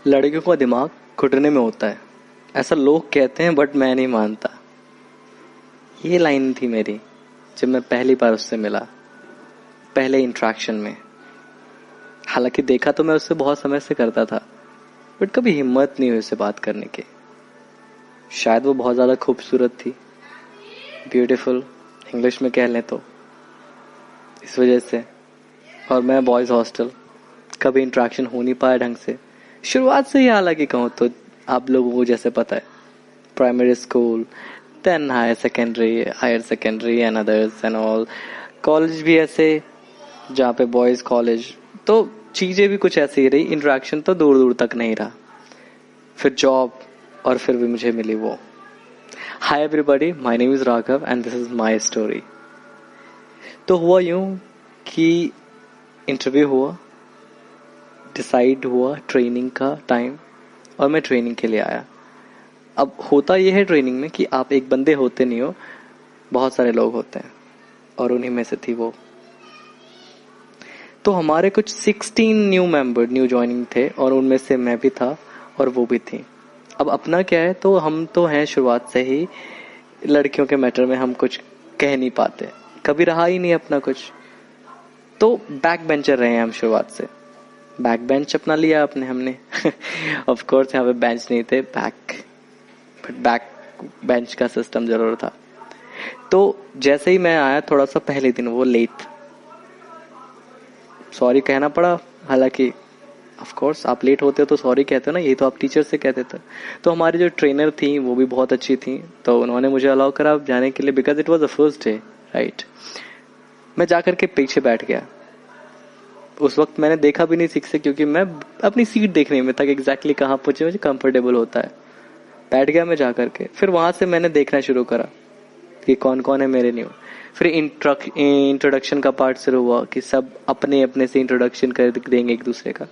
लड़कियों का दिमाग घुटने में होता है, ऐसा लोग कहते हैं, बट मैं नहीं मानता। ये लाइन थी मेरी जब मैं पहली बार उससे मिला, पहले इंट्रैक्शन में। हालांकि देखा तो मैं उससे बहुत समय से करता था, बट कभी हिम्मत नहीं हुई उससे बात करने की। शायद वो बहुत ज्यादा खूबसूरत थी, ब्यूटीफुल इंग्लिश में कह लें तो, इस वजह से। और मैं बॉयज हॉस्टल, कभी इंट्रैक्शन हो नहीं पाया ढंग से शुरुआत से ही। हालांकि कहूँ तो आप लोगों को जैसे पता है, primary school, then higher secondary and others and all, college भी ऐसे जहाँ पे बॉयज कॉलेज, तो चीजें भी कुछ ऐसी ही रही। इंटरेक्शन तो दूर दूर तक नहीं रहा। फिर जॉब, और फिर भी मुझे मिली वो। Hi everybody, my name is Raghav and this is my story. तो हुआ यूं कि इंटरव्यू हुआ, डिसाइड हुआ ट्रेनिंग का टाइम, और मैं ट्रेनिंग के लिए आया। अब होता यह है ट्रेनिंग में कि आप एक बंदे होते नहीं हो, बहुत सारे लोग होते हैं, और उन्हीं में से थी वो। तो हमारे कुछ 16 न्यू ज्वाइनिंग थे, और उनमें से मैं भी था और वो भी थी। अब अपना क्या है, तो हम तो हैं शुरुआत से ही लड़कियों के मैटर में हम कुछ कह नहीं पाते, कभी रहा ही नहीं अपना कुछ। तो बैक बेंचर रहे हैं हम शुरुआत से। बैक बेंच अपना लिया अपने हमने ऑफ कोर्स यहाँ पे बेंच नहीं थे, बट बैक बेंच का सिस्टम जरूर था। तो जैसे ही मैं आया, थोड़ा सा पहले दिन वो लेट, सॉरी कहना पड़ा। हालांकि ऑफ कोर्स आप लेट होते हो तो सॉरी कहते हो ना, यही तो आप टीचर से कहते थे। तो हमारी जो ट्रेनर थी वो भी बहुत अच्छी थी, तो उन्होंने मुझे अलाउ करा जाने के लिए, because it was the first day, right. मैं जाकर के पीछे बैठ गया। उस वक्त मैंने देखा भी नहीं ठीक से, क्योंकि मैं अपनी सीट देखने में था कि एग्जैक्टली कहाँ पहुंचे मुझे कंफर्टेबल होता है। बैठ गया मैं जाकर के। फिर वहां से मैंने देखना शुरू करा कि कौन कौन है मेरे न्यू। फिर इंट्रोडक्शन का पार्ट शुरू हुआ कि सब अपने अपने से इंट्रोडक्शन कर देंगे एक दूसरे का।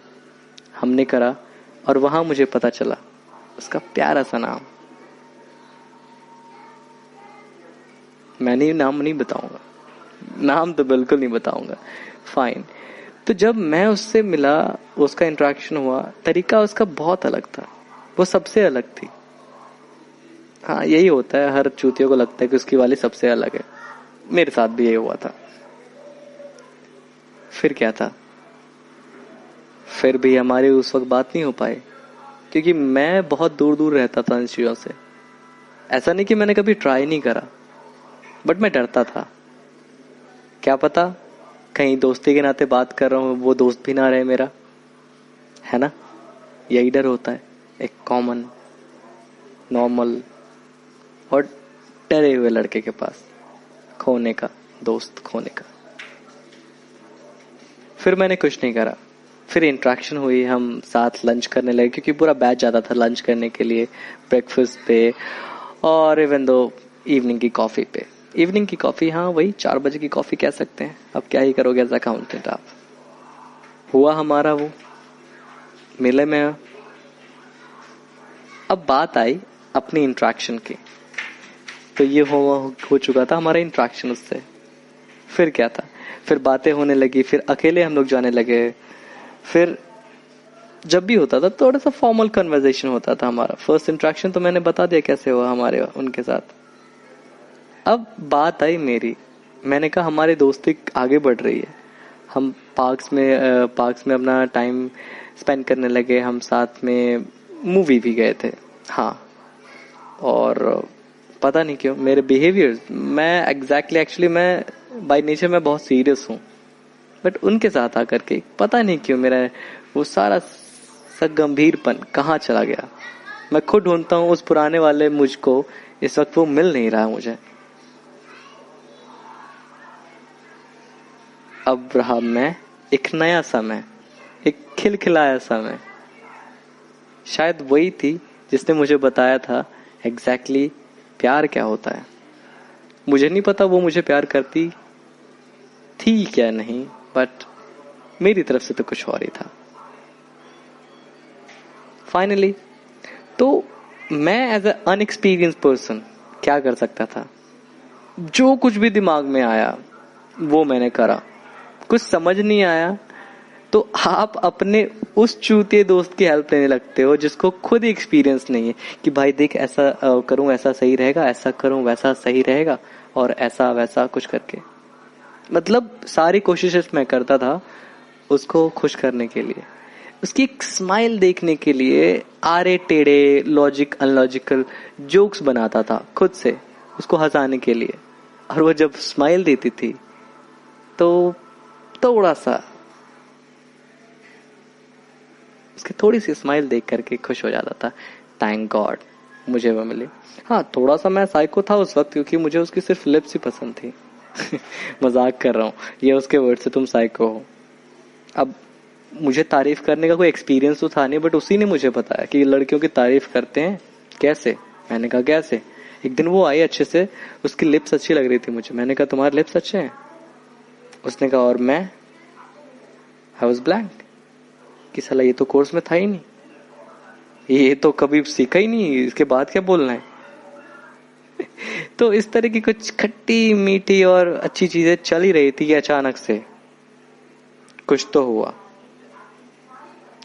हमने करा, और वहां मुझे पता चला उसका प्यारा सा नाम। मैंने नाम नहीं बताऊंगा, नाम तो बिल्कुल नहीं बताऊंगा, फाइन। तो जब मैं उससे मिला, उसका इंटरेक्शन हुआ, तरीका उसका बहुत अलग था, वो सबसे अलग थी। हाँ, यही होता है, हर चूतियों को लगता है कि उसकी वाली सबसे अलग है। मेरे साथ भी यही हुआ था। फिर क्या था, फिर भी हमारी उस वक्त बात नहीं हो पाई, क्योंकि मैं बहुत दूर दूर रहता था इन चीजों से। ऐसा नहीं कि मैंने कभी ट्राई नहीं करा, बट मैं डरता था। क्या पता कहीं दोस्ती के नाते बात कर रहा हूँ, वो दोस्त भी ना रहे मेरा, है ना। यही डर होता है, एक कॉमन नॉर्मल और डरे हुए लड़के के पास, खोने का, दोस्त खोने का। फिर मैंने कुछ नहीं करा। फिर इंट्रैक्शन हुई, हम साथ लंच करने लगे, क्योंकि पूरा बैच जाता था लंच करने के लिए, ब्रेकफास्ट पे, और इवन दो इवनिंग की कॉफी पे। इवनिंग की कॉफी, हाँ वही 4 बजे की कॉफी कह सकते हैं। अब क्या ही करोगे एज अकाउंटेंट आप। हुआ हमारा वो, मिले में। अब बात आई अपनी इंट्रैक्शन की। तो ये हो चुका था हमारा इंट्रैक्शन उससे। फिर क्या था, फिर बातें होने लगी, फिर अकेले हम लोग जाने लगे। फिर जब भी होता था थोड़ा सा फॉर्मल कन्वर्सेशन होता था हमारा। फर्स्ट इंट्रैक्शन तो मैंने बता दिया कैसे हुआ हमारे उनके साथ। अब बात आई मेरी, मैंने कहा हमारी दोस्ती आगे बढ़ रही है, हम पार्क्स में अपना टाइम स्पेंड करने लगे, हम साथ में मूवी भी गए थे। हाँ, और पता नहीं क्यों मेरे बिहेवियर, मैं एक्चुअली मैं बाय नेचर मैं बहुत सीरियस हूँ, बट उनके साथ आकर के पता नहीं क्यों मेरा वो सारा सा गंभीरपन कहाँ चला गया। मैं खुद ढूंढता हूँ उस पुराने वाले मुझको, इस वक्त वो मिल नहीं रहा मुझे। अब रहा मैं एक नया समय, एक खिलखिलाया समय। शायद वही थी जिसने मुझे बताया था एग्जैक्टली प्यार क्या होता है। मुझे नहीं पता वो मुझे प्यार करती थी क्या नहीं, बट मेरी तरफ से तो कुछ और ही था फाइनली। तो मैं एज अ अनएक्सपीरियंस पर्सन क्या कर सकता था, जो कुछ भी दिमाग में आया वो मैंने करा। कुछ समझ नहीं आया, तो आप अपने उस चूतिए दोस्त की हेल्प लेने लगते हो जिसको खुद एक्सपीरियंस नहीं है कि भाई देख ऐसा करूं ऐसा सही रहेगा, ऐसा करूं वैसा सही रहेगा, और ऐसा वैसा कुछ करके। मतलब सारी कोशिशें मैं करता था उसको खुश करने के लिए, उसकी एक स्माइल देखने के लिए आरे टेढ़े लॉजिक अनलॉजिकल जोक्स बनाता था खुद से उसको हंसाने के लिए। और वो जब स्माइल देती थी तो थोड़ा सा उसकी थोड़ी सी स्माइल देख करके खुश हो जाता था। थैंक गॉड मुझे वो मिली। हाँ थोड़ा सा मैं साइको था उस वक्त क्योंकि मुझे उसकी सिर्फ लिप्स ही पसंद थी। मजाक कर रहा हूँ, ये उसके वर्ड से तुम साइको हो। अब मुझे तारीफ करने का कोई एक्सपीरियंस तो था नहीं, बट उसी ने मुझे बताया कि लड़कियों की तारीफ करते हैं कैसे। मैंने कहा कैसे। एक दिन वो आई अच्छे से, उसकी लिप्स अच्छी लग रही थी मुझे, मैंने कहा तुम्हारे लिप्स अच्छे हैं। उसने कहा और मैं आई वाज ब्लैंक कि साला ये तो कोर्स में था ही नहीं, ये तो कभी सीखा ही नहीं, इसके बाद क्या बोलना है। तो इस तरह की कुछ खट्टी मीठी और अच्छी चीजें चल ही रही थी कि अचानक से कुछ तो हुआ।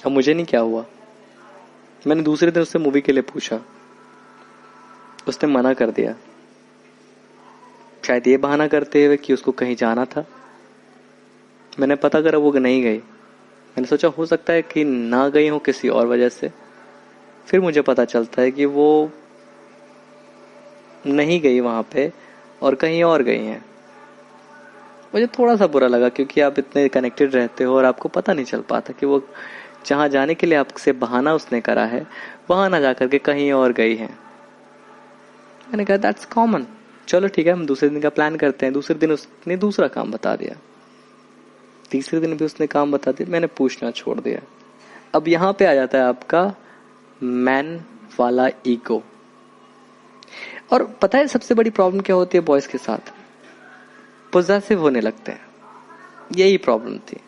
अब मुझे नहीं क्या हुआ। मैंने दूसरे दिन उससे मूवी के लिए पूछा, उसने मना कर दिया, शायद ये बहाना करते हुए कि उसको कहीं जाना था। मैंने पता करा वो नहीं गई। मैंने सोचा हो सकता है कि ना गई हो किसी और वजह से। फिर मुझे पता चलता है कि वो नहीं गई वहां पे और कहीं और गई हैं। मुझे थोड़ा सा बुरा लगा क्योंकि आप इतने कनेक्टेड रहते हो और आपको पता नहीं चल पाता कि वो जहां जाने के लिए आपसे बहाना उसने करा है वहां ना जाकर के कहीं और गई है। मैंने कहा दैट्स कॉमन, चलो ठीक है हम दूसरे दिन का प्लान करते हैं। दूसरे दिन उसने दूसरा काम बता दिया, तीसरे दिन भी उसने काम बता दिया, मैंने पूछना छोड़ दिया। अब यहां पे आ जाता है आपका मैन वाला ईगो। और पता है सबसे बड़ी प्रॉब्लम क्या होती है बॉयज के साथ, पोजेसिव होने लगते हैं। यही प्रॉब्लम थी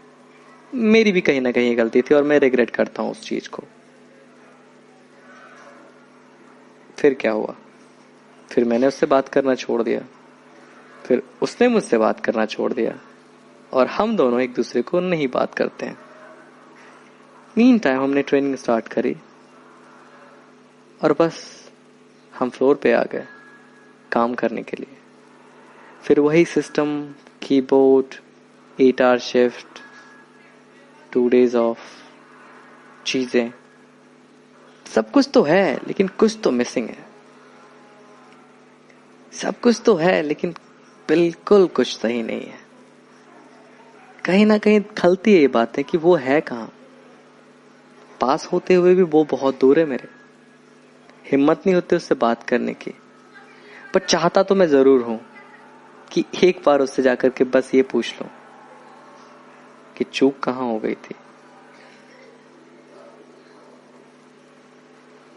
मेरी भी, कहीं ना कहीं गलती थी और मैं रिग्रेट करता हूं उस चीज को। फिर क्या हुआ, फिर मैंने उससे बात करना छोड़ दिया, फिर उसने मुझसे बात करना छोड़ दिया और हम दोनों एक दूसरे को नहीं बात करते हैं। मीन टाइम हमने ट्रेनिंग स्टार्ट करी और बस हम फ्लोर पे आ गए काम करने के लिए। फिर वही system, keyboard, 8 hour shift, 2 days of, चीजें, सब कुछ तो है लेकिन कुछ तो मिसिंग है। सब कुछ तो है लेकिन बिल्कुल कुछ सही नहीं है। कहीं ना कहीं खलती है ये बातें कि वो है कहां। पास होते हुए भी वो बहुत दूर है मेरे, हिम्मत नहीं होती उससे बात करने की। पर चाहता तो मैं जरूर हूं कि एक बार उससे जाकर के बस ये पूछ लूं कि चूक कहां हो गई थी।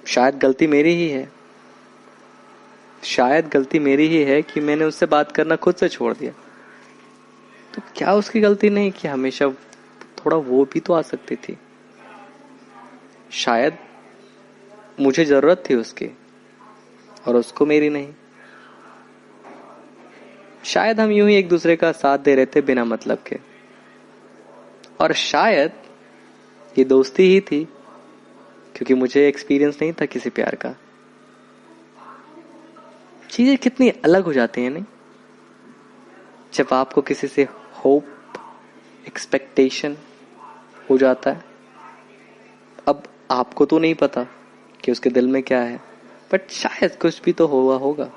शायद गलती मेरी ही है, शायद गलती मेरी ही है कि मैंने उससे बात करना खुद से छोड़ दिया। तो क्या उसकी गलती नहीं कि हमेशा थोड़ा वो भी तो आ सकती थी। शायद मुझे जरूरत थी उसकी और उसको मेरी नहीं। शायद हम यूं ही एक दूसरे का साथ दे रहे थे बिना मतलब के, और शायद ये दोस्ती ही थी क्योंकि मुझे एक्सपीरियंस नहीं था किसी प्यार का। चीजें कितनी अलग हो जाती हैं नहीं, जब आपको किसी से होप, एक्सपेक्टेशन हो जाता है। अब आपको तो नहीं पता कि उसके दिल में क्या है, बट शायद कुछ भी तो हुआ होगा।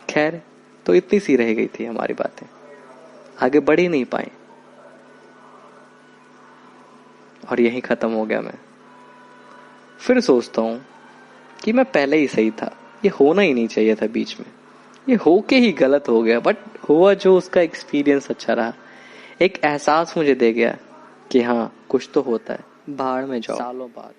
खैर, तो इतनी सी रह गई थी हमारी बातें, आगे बढ़ ही नहीं पाई और यहीं खत्म हो गया मैं। फिर सोचता हूं कि मैं पहले ही सही था, ये होना ही नहीं चाहिए था बीच में, ये होके ही गलत हो गया। बट हुआ जो, उसका एक्सपीरियंस अच्छा रहा, एक एहसास मुझे दे गया कि हाँ कुछ तो होता है। भाड़ में जाओ, सालों बाद।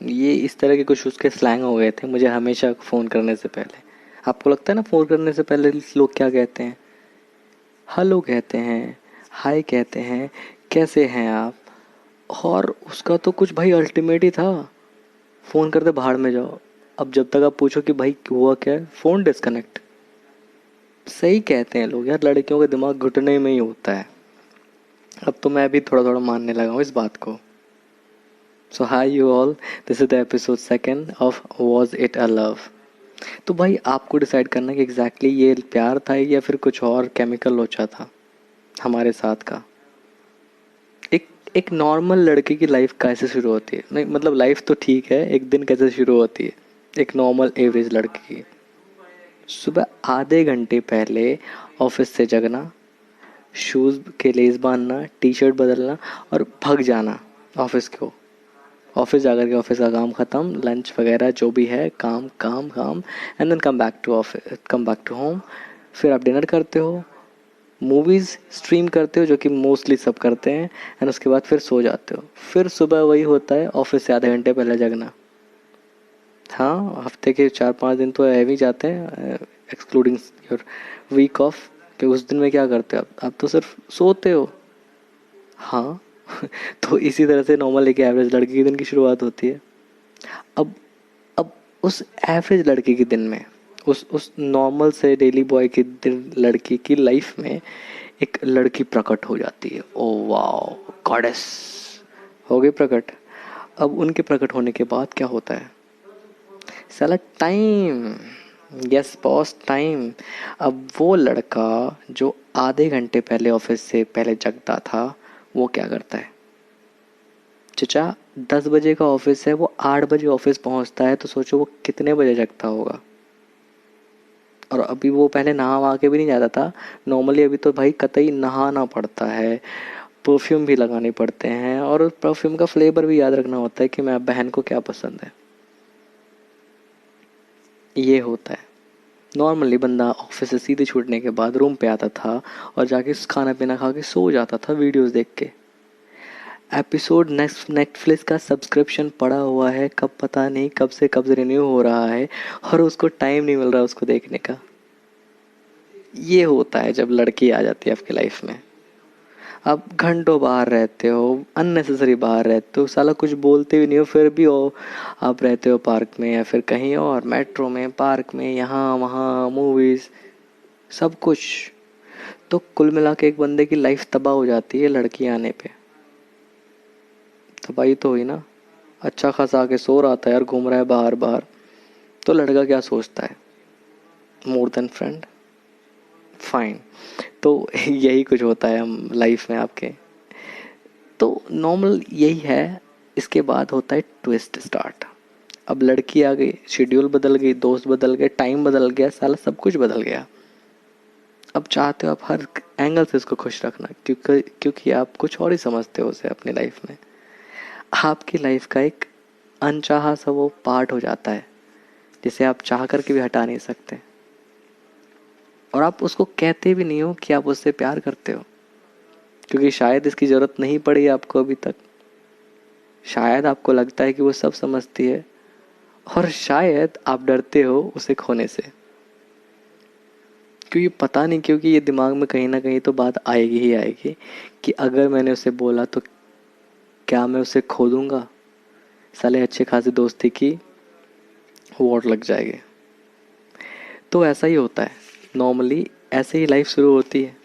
ये इस तरह के कुछ उसके स्लैंग हो गए थे मुझे हमेशा फोन करने से पहले। आपको लगता है ना फोन करने से पहले लोग क्या कहते हैं? हेलो कहते हैं, हाय कहते हैं, कैसे हैं आप। और उसका तो कुछ भाई अल्टीमेट ही था, फोन करते भाड़ में जाओ। अब जब तक आप पूछो कि भाई हुआ क्या है, फोन डिस्कनेक्ट। सही कहते हैं लोग यार, लड़कियों का दिमाग घुटने में ही होता है। अब तो मैं भी थोड़ा थोड़ा मानने लगा हूँ इस बात को. So hi you all, this is the episode second of was it a love. तो भाई आपको डिसाइड करना कि एग्जैक्टली ये प्यार था या फिर कुछ और केमिकल लोचा था हमारे साथ का. एक एक नॉर्मल लड़के की लाइफ कैसे शुरू होती है, नहीं मतलब लाइफ तो ठीक है, एक दिन कैसे शुरू होती है एक नॉर्मल एवरेज लड़के की. सुबह आधे घंटे पहले ऑफिस से जगना, शूज़ के लेस बांधना, टी शर्ट बदलना और भाग जाना ऑफिस को. ऑफिस जाकर के ऑफिस का काम ख़त्म, लंच वगैरह जो भी है, काम काम काम, and then come back to office, come back to home. फिर आप डिनर करते हो, मूवीज़ स्ट्रीम करते हो जो कि मोस्टली सब करते हैं, एंड उसके बाद फिर सो जाते हो. फिर सुबह वही होता है, ऑफिस से आधे घंटे पहले जगना. हाँ, हफ्ते के 4-5 दिन तो हैवी जाते हैं, एक्सक्लूडिंग योर वीक ऑफ. कि उस दिन में क्या करते हो आप तो सिर्फ सोते हो. हाँ. तो इसी तरह से नॉर्मल एक एवरेज लड़के के दिन की शुरुआत होती है. अब अब उस एवरेज लड़के के दिन में, उस नॉर्मल से डेली बॉय के दिन लड़की की लाइफ में एक लड़की प्रकट हो जाती है. ओ वाओ, गॉडेस हो गई प्रकट. अब उनके प्रकट होने के बाद क्या होता है, साला टाइम. Yes boss, time. अब वो लड़का जो आधे घंटे पहले ऑफिस से पहले जगता था, वो क्या करता है. चचा 10 बजे का ऑफिस है, वो 8 बजे ऑफिस पहुंचता है, तो सोचो वो कितने बजे जगता होगा. और अभी वो पहले नहा वहा के भी नहीं जाता था नॉर्मली. अभी तो भाई कतई नहाना पड़ता है, परफ्यूम भी लगाने पड़ते हैं, और परफ्यूम का फ्लेवर भी याद रखना होता है कि मैं बहन को क्या पसंद है. ये होता है. नॉर्मली बंदा ऑफिस से सीधे छूटने के बाद रूम पे आता था और जाके खाना पीना खा के सो जाता था वीडियोस देख के. एपिसोड नेटफ्लिक्स का सब्सक्रिप्शन पड़ा हुआ है, कब पता नहीं कब से कब रिन्यू हो रहा है, और उसको टाइम नहीं मिल रहा उसको देखने का. ये होता है जब लड़की आ जाती है आपकी लाइफ में. आप घंटों बाहर रहते हो, अननेसेसरी बाहर रहते हो, साला कुछ बोलते भी नहीं हो, फिर भी हो आप रहते हो पार्क में या फिर कहीं और, मेट्रो में, पार्क में, यहाँ वहाँ, मूवीज, सब कुछ. तो कुल मिला के एक बंदे की लाइफ तबाह हो जाती है लड़की आने पे. तबाही तो हुई ना. अच्छा खासा आके सो रहा था यार, घूम रहा है बाहर बाहर. तो लड़का क्या सोचता है, मोर देन फ्रेंड, फाइन. तो यही कुछ होता है हम लाइफ में आपके. तो नॉर्मल यही है. इसके बाद होता है ट्विस्ट स्टार्ट. अब लड़की आ गई, शेड्यूल बदल गई, दोस्त बदल गए, टाइम बदल गया, साला सब कुछ बदल गया. अब चाहते हो आप हर एंगल से उसको खुश रखना, क्योंकि आप कुछ और ही समझते हो उसे अपनी लाइफ में. आपकी लाइफ का एक अनचाहा सा वो पार्ट हो जाता है जिसे आप चाह करके भी हटा नहीं सकते. और आप उसको कहते भी नहीं हो कि आप उससे प्यार करते हो, क्योंकि शायद इसकी ज़रूरत नहीं पड़ी आपको अभी तक. शायद आपको लगता है कि वो सब समझती है, और शायद आप डरते हो उसे खोने से. क्योंकि पता नहीं, क्योंकि ये दिमाग में कहीं ना कहीं तो बात आएगी ही आएगी कि अगर मैंने उसे बोला तो क्या मैं उसे खो दूंगा. साले अच्छे खासी दोस्ती की वोट लग जाएगी. तो ऐसा ही होता है नॉर्मली. ऐसे ही लाइफ शुरू होती है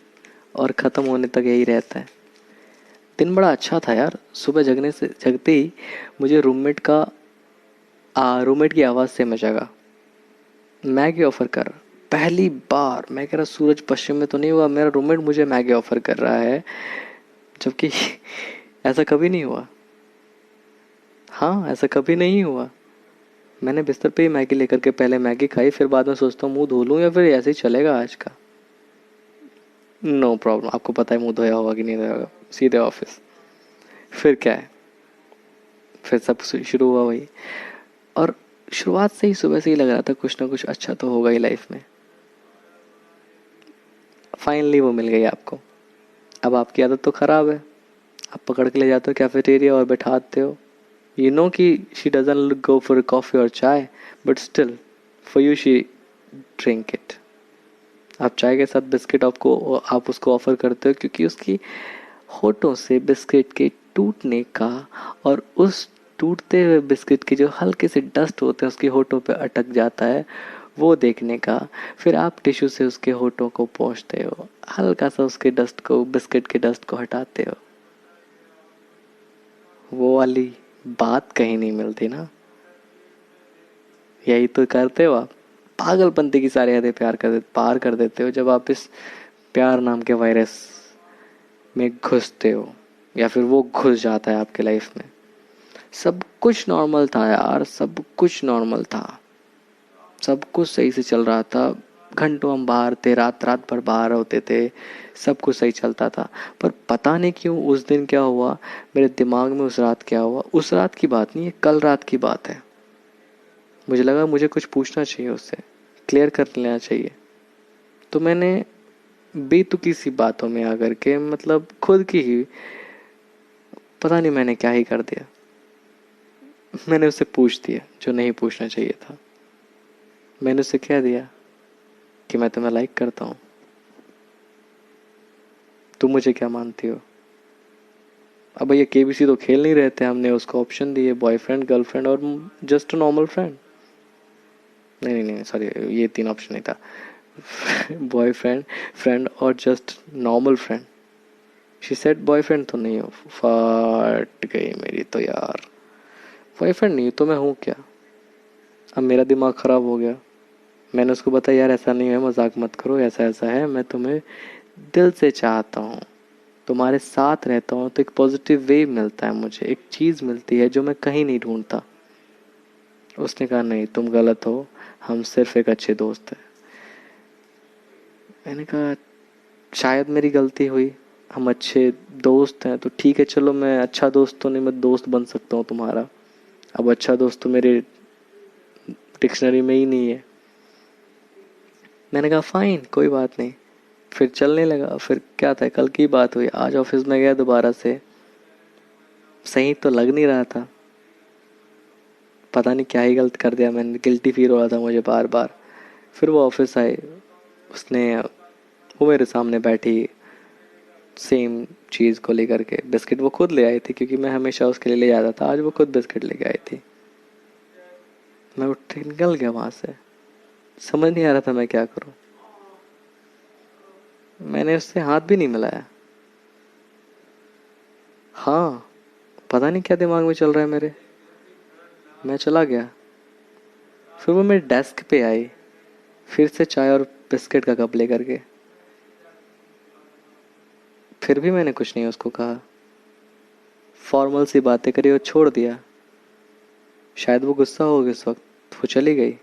और ख़त्म होने तक यही रहता है. दिन बड़ा अच्छा था यार. सुबह जगते ही मुझे रूममेट की आवाज़ से मैं जगा. मैगी ऑफ़र कर रहा. पहली बार मैं कह रहा सूरज पश्चिम में तो नहीं हुआ, मेरा रूममेट मुझे मैगी ऑफ़र कर रहा है, जबकि ऐसा कभी नहीं हुआ. हाँ, ऐसा कभी नहीं हुआ. मैंने बिस्तर पे ही मैगी लेकर के पहले मैगी खाई, फिर बाद में सोचता हूँ मुंह धो लूँ या फिर ऐसे ही चलेगा आज का. No problem. आपको पता है मुंह धोया होगा कि नहीं धोया होगा, सीधे ऑफिस. फिर क्या है, फिर सब शुरू हुआ वही. और शुरुआत से ही सुबह से ही लग रहा था कुछ ना कुछ अच्छा तो होगा ही लाइफ में. फाइनली वो मिल गई आपको. अब आपकी आदत तो खराब है. आप पकड़ के ले जाते हो कैफेटेरिया और बैठाते हो. यू नो कि she doesn't go for coffee और चाय, but still for you she drink it. आप चाय के साथ बिस्किट आप उसको ऑफर करते हो, क्योंकि उसकी होठों से बिस्किट के टूटने का, और उस टूटते हुए बिस्किट की जो हल्के से डस्ट होते हैं उसके होठों पे अटक जाता है, वो देखने का. फिर आप टिश्यू से उसके होठों को पोंछते हो, हल्का सा उसके डस्ट को, बिस्किट के डस्ट को हटाते हो. वो वाली बात कहीं नहीं मिलती ना। यही तो करते हो आप, पागलपंती की सारी हदें पार कर देते हो जब आप इस प्यार नाम के वायरस में घुसते हो, या फिर वो घुस जाता है आपके लाइफ में। सब कुछ नॉर्मल था यार, सब कुछ नॉर्मल था, सब कुछ सही से चल रहा था। घंटों हम बाहर थे, रात रात भर बाहर होते थे, सब कुछ सही चलता था। पर पता नहीं क्यों उस दिन क्या हुआ, मेरे दिमाग में उस रात क्या हुआ, उस रात की बात नहीं है, कल रात की बात है। मुझे लगा मुझे कुछ पूछना चाहिए उससे, क्लियर कर लेना चाहिए। तो मैंने बेतुकी सी बातों में आकर के, मतलब खुद की ही, पता नहीं मैंने क्या ही कर दिया। मैंने उससे पूछ दिया जो नहीं पूछना चाहिए था। मैंने उससे कह दिया कि मैं तुम्हें लाइक करता हूँ, तुम मुझे क्या मानती हो। अब भैया केबीसी तो खेल नहीं रहे थे, हमने उसको ऑप्शन दिए बॉयफ्रेंड, गर्लफ्रेंड और जस्ट नॉर्मल फ्रेंड। नहीं नहीं नहीं सॉरी, ये 3 ऑप्शन नहीं था। बॉयफ्रेंड, फ्रेंड और just normal friend. She said boyfriend तो नहीं हो। फट गई मेरी तो यार, बॉयफ्रेंड नहीं तो मैं हूँ क्या। अब मेरा दिमाग खराब हो गया। मैंने उसको बताया यार ऐसा नहीं है, मजाक मत करो, ऐसा ऐसा है, मैं तुम्हें दिल से चाहता हूँ, तुम्हारे साथ रहता हूँ तो एक पॉजिटिव वे मिलता है, मुझे एक चीज़ मिलती है जो मैं कहीं नहीं ढूंढता। उसने कहा नहीं तुम गलत हो, हम सिर्फ एक अच्छे दोस्त हैं। मैंने कहा शायद मेरी गलती हुई, हम अच्छे दोस्त हैं तो ठीक है, चलो मैं अच्छा दोस्त तो नहीं, मैं दोस्त बन सकता हूँ तुम्हारा। अब अच्छा दोस्त तो मेरे डिक्शनरी में ही नहीं है। मैंने कहा फाइन कोई बात नहीं, फिर चलने लगा। फिर क्या था, कल की बात हुई, आज ऑफिस में गया दोबारा से, सही तो लग नहीं रहा था, पता नहीं क्या ही गलत कर दिया मैंने, गिल्टी फील हो रहा था मुझे बार बार। फिर वो ऑफिस आए, उसने, वो मेरे सामने बैठी, सेम चीज़ को लेकर के, बिस्किट वो खुद ले आई थी क्योंकि मैं हमेशा उसके लिए ले जाता था, आज वो खुद बिस्किट लेके आई थी। मैं उठ के निकल गया वहां से, समझ नहीं आ रहा था मैं क्या करूं। मैंने उससे हाथ भी नहीं मिलाया। हाँ, पता नहीं क्या दिमाग में चल रहा है मेरे। मैं चला गया। फिर वो मेरे डेस्क पे आई, फिर से चाय और बिस्किट का कप लेकर के। फिर भी मैंने कुछ नहीं उसको कहा, फॉर्मल सी बातें करी और छोड़ दिया। शायद वो गुस्सा हो गई, इस वक्त वो चली गई।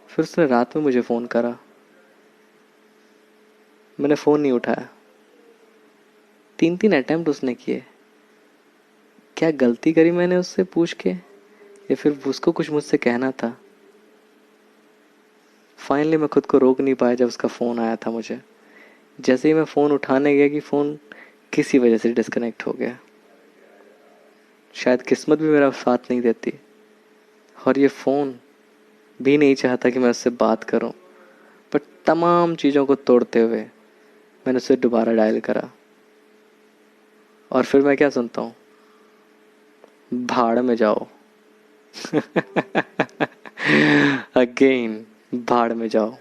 फिर उसने रात में मुझे फ़ोन करा, मैंने फ़ोन नहीं उठाया। 3-3 अटेम्प्ट उसने किए। क्या गलती करी मैंने उससे पूछ के, या फिर उसको कुछ मुझसे कहना था। फाइनली मैं खुद को रोक नहीं पाया जब उसका फ़ोन आया था मुझे। जैसे ही मैं फ़ोन उठाने गया कि फ़ोन किसी वजह से डिस्कनेक्ट हो गया। शायद किस्मत भी मेरा साथ नहीं देती, और ये फ़ोन भी नहीं चाहता कि मैं उससे बात करूं। पर तमाम चीज़ों को तोड़ते हुए मैंने उसे दोबारा डायल करा, और फिर मैं क्या सुनता हूँ, भाड़ में जाओ। अगेन भाड़ में जाओ।